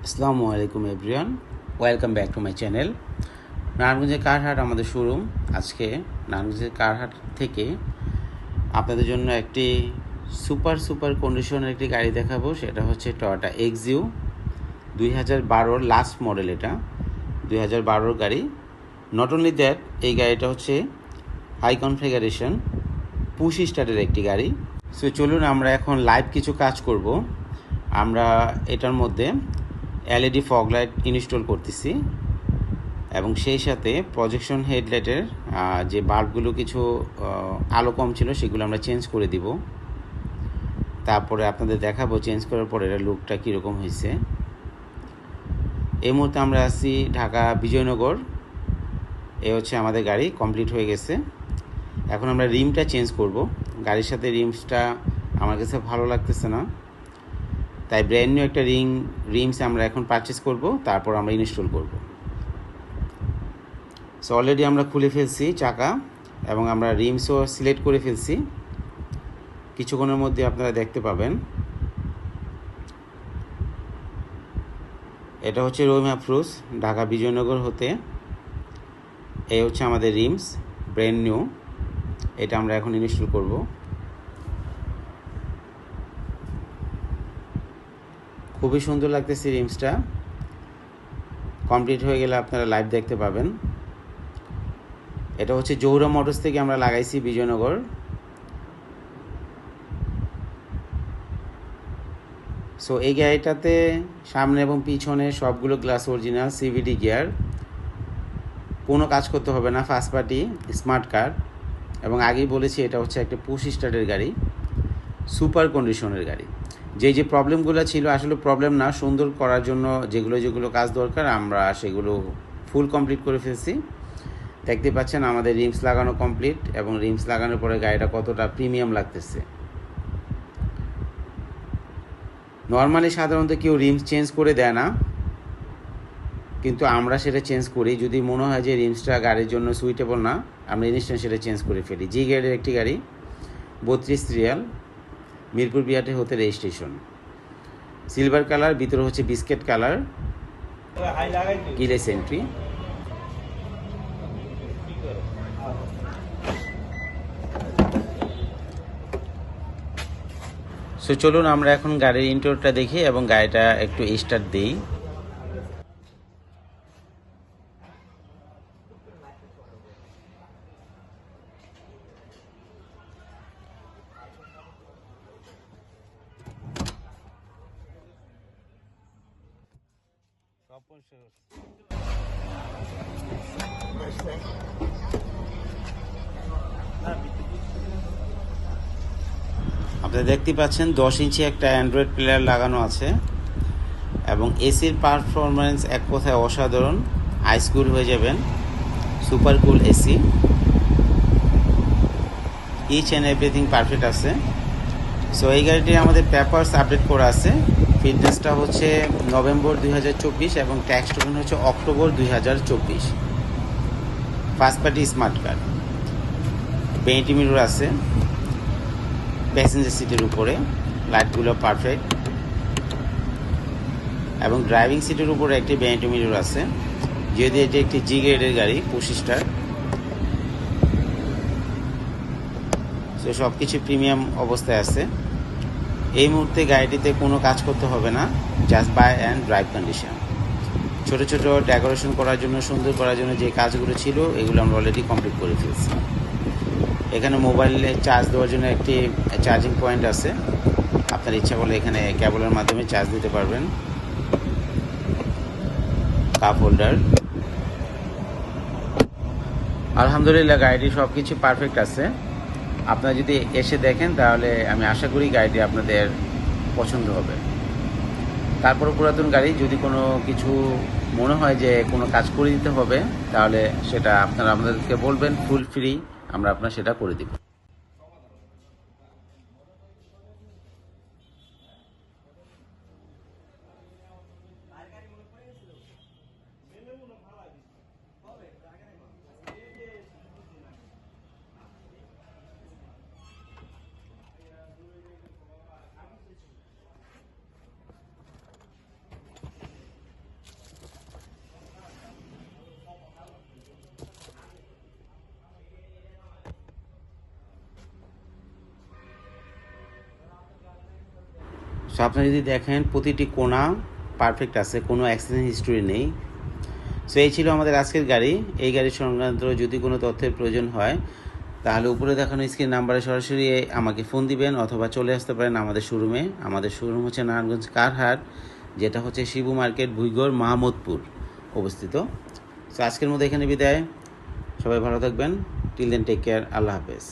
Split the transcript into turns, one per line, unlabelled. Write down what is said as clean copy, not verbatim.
আসসালামু আলাইকুম everyone, welcome back to my channel. নারায়ণগঞ্জের কারহাট আমাদের শোরুম। আজকে নারায়ণগঞ্জের কারহাট থেকে আপনাদের জন্য একটি সুপার কন্ডিশনের একটি গাড়ি দেখাবো। সেটা হচ্ছে টয়োটা এক্সিও 2012 লাস্ট মডেল। এটা 2012 গাড়ি। নট অনলি দ্যাট, এই গাড়িটা হচ্ছে হাই কনফিগারেশন পুশ স্টার্টের একটি গাড়ি। সো চলুন আমরা এখন লাইভ কিছু কাজ করব। আমরা এটার মধ্যে এলইডি ফগ লাইট ইনস্টল করতেছি এবং সেই সাথে প্রজেকশন হেডলাইটের যে বাল্বগুলো কিছু আলো কম ছিল সেগুলো আমরা চেঞ্জ করে দিব। তারপরে আপনাদের দেখাবো চেঞ্জ করার পরে এর লুকটা কীরকম হয়েছে। এই মুহূর্তে আমরা আছি ঢাকা বিজয়নগর। এ হচ্ছে আমাদের গাড়ি কমপ্লিট হয়ে গেছে। এখন আমরা রিমটা চেঞ্জ করব। গাড়ির সাথে রিমসটা আমার কাছে ভালো লাগতেছে না, তাই ব্র্যান্ড নিউ একটা রিমস আমরা এখন পারচেস করব, তারপর আমরা ইনস্টল করব। সো অলরেডি আমরা খুলে ফেলছি চাকা এবং আমরা রিমসও সিলেক্ট করে ফেলছি। কিছুক্ষণের মধ্যে আপনারা দেখতে পাবেন। এটা হচ্ছে রহিম আফরোজ, ঢাকা বিজয়নগর হতে। এই হচ্ছে আমাদের রিমস, ব্র্যান্ড নিউ। এটা আমরা এখন ইনস্টল করব। খুবই সুন্দর লাগতেছে রিমসটা। কমপ্লিট হয়ে গেলে আপনারা লাইভ দেখতে পাবেন। এটা হচ্ছে জহুরা মোটরস থেকে আমরা লাগাইছি বিজয়নগর। সো এই গাড়িটাতে সামনে এবং পিছনে সবগুলো গ্লাস অরিজিনাল, সিভিডি গিয়ার, কোনো কাজ করতে হবে না, ফার্স্ট পার্টি স্মার্ট কার। এবং আগেই বলেছি এটা হচ্ছে একটা পুশ স্টার্টের গাড়ি, সুপার কন্ডিশনের গাড়ি। যে প্রবলেমগুলো ছিল আসলে প্রবলেম না, সুন্দর করার জন্য যেগুলো কাজ দরকার আমরা সেগুলো ফুল কমপ্লিট করে ফেলছি। দেখতে পাচ্ছেন আমাদের রিমস লাগানো কমপ্লিট, এবং রিমস লাগানোর পরে গাড়িটা কতটা প্রিমিয়াম লাগতেছে। নর্মালি সাধারণত কেউ রিমস চেঞ্জ করে দেয় না, কিন্তু আমরা সেটা চেঞ্জ করি। যদি মনে হয় যে রিমসটা গাড়ির জন্য সুইটেবল না, আমরা ইনস্ট্যান্ট সেটা চেঞ্জ করে ফেলি। জি গ্রেডের একটি গাড়ি, 32 সিরিয়াল, মিরপুর বিআরটি হতে রেজিস্ট্রেশন। সিলভার কালার, ভিতরে হচ্ছে biscuit colour, keyless entry. So চলুন আমরা এখন গাড়ির ইন্টেরিয়রটা দেখি এবং গাড়িটা একটু স্টার্ট দিই। আপনারা দেখতে পাচ্ছেন 10 ইঞ্চি একটা অ্যান্ড্রয়েড প্লেয়ার লাগানো আছে, এবং এসির পারফরমেন্স এক কথায় অসাধারণ। আইস কুল হয়ে যাবেন, super cool AC. Each and everything perfect আছে। সো এই গাড়িটি আমাদের পেপারস আপডেট করা আছে। ফিটনেসটা হচ্ছে নভেম্বর 2024 এবং ট্যাক্স টোকেন হচ্ছে October 2024। First party smart card, vanity mirror আছে প্যাসেঞ্জার সিটের উপরে, লাইটগুলো পারফেক্ট, এবং ড্রাইভিং সিটের উপরে একটি ভ্যানিটি মিরর আছে। যেহেতু এটি একটি জি গ্রেডের গাড়ি, 25 স্টার, তো সব কিছু প্রিমিয়াম অবস্থায় আছে। এই মুহূর্তে গাড়িটিতে কোনো কাজ করতে হবে না, just buy and drive condition. ছোট ছোট ডেকোরেশন করার জন্য, সুন্দর করার জন্য যে কাজগুলো ছিল এগুলো আমরা অলরেডি কমপ্লিট করে ফেলছি। এখানে মোবাইলে চার্জ দেওয়ার জন্য একটি চার্জিং পয়েন্ট আছে। আপনার ইচ্ছা করলে এখানে কেবলের মাধ্যমে চার্জ দিতে পারবেন। Cup holder. আলহামদুলিল্লাহ গাড়িটি সব কিছু পারফেক্ট আছে। আপনারা যদি এসে দেখেন তাহলে আমি আশা করি গাড়িটি আপনাদের পছন্দ হবে। তারপর পুরাতন গাড়ি যদি কোনো কিছু মনে হয় যে কোনো কাজ করে দিতে হবে, তাহলে সেটা আপনারা আমাদেরকে বলবেন, ফুল ফ্রি আমরা আপনার সেটা করে দিব। সো আপনি যদি দেখেন প্রতিটি কোণা পারফেক্ট আছে, কোনো অ্যাক্সিডেন্ট হিস্টোরি নেই। সো এই ছিল আমাদের আজকের গাড়ি। এই গাড়ির সংক্রান্ত যদি কোনো তথ্যের প্রয়োজন হয় তাহলে উপরে দেখানো স্ক্রিন নাম্বারে সরাসরি আমাকে ফোন দিবেন অথবা চলে আসতে পারেন আমাদের শোরুমে। আমাদের শোরুম হচ্ছে নারায়ণগঞ্জ কারহাট, যেটা হচ্ছে শিবু মার্কেট, ভুইগড়, মাহমুদপুর অবস্থিত। সো আজকের মধ্যে এখানে বিদায়। সবাই ভালো থাকবেন। Till then take care. আল্লাহ হাফেজ।